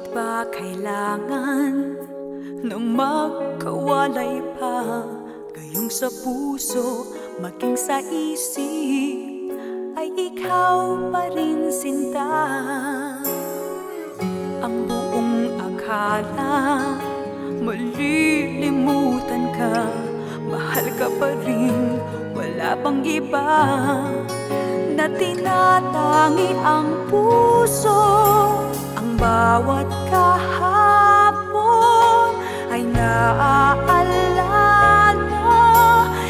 ba kailangan nang magkawalay pa? Gayong sa puso, maging sa isip ay ikaw pa rin, sinta. Ang buong akala, malilimutan ka. Mahal ka pa rin, wala pang iba na tinatangi ang puso. Ang bawat kahapon ay naaalala,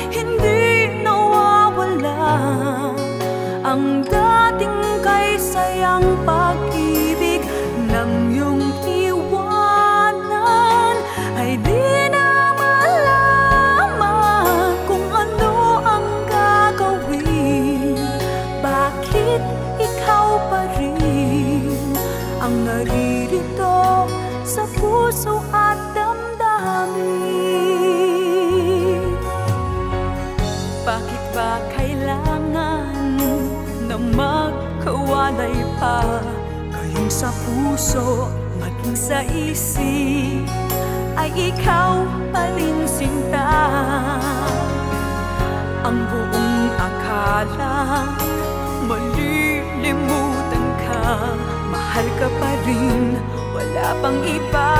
hindi nawawala ang dating kay sayang pag-ibig. Nang iyong iwanan ay di na malaman kung ano ang gagawin. Bakit ikaw pa rin ang naririto sa puso at damdamin? Bakit ba kailangan na magkawalay pa? Gayong sa puso, maging sa isip ay ikaw pa rin, sinta. Ang buong akala, malilimutan ka. Mahal ka pa rin, wala pang iba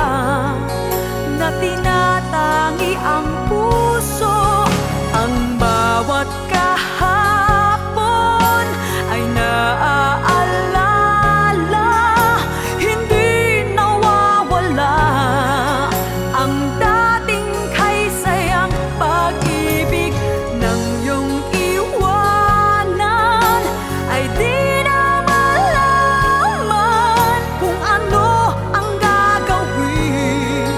na tinatangi ang puso. Ang bawat kahapon ay naaalala, hindi nawawala ang dating kay sayang pag-ibig. Nang iyong iwanan ay di na malaman kung ano ang gagawin.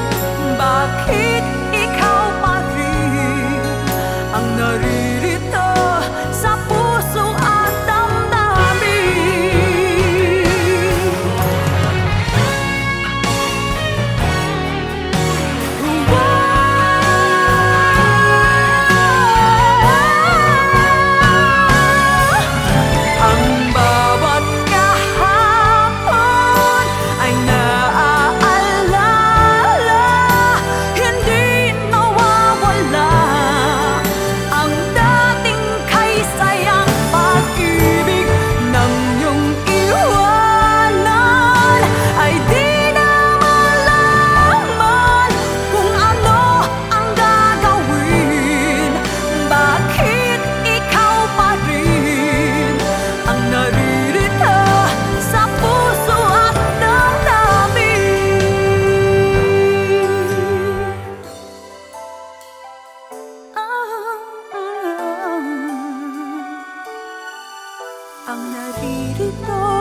Bakit ikaw pa rin ang naririto sa puso at damdamin? Ang bawat kahapon ay naaalala, hindi nawawala ang dating kay sayang pag-ibig. Nang iyong iwanan ay di na malaman kung ano ang gagawin. Bakit ikaw pa rin ang naririto sa puso at damdamin? Ang naririto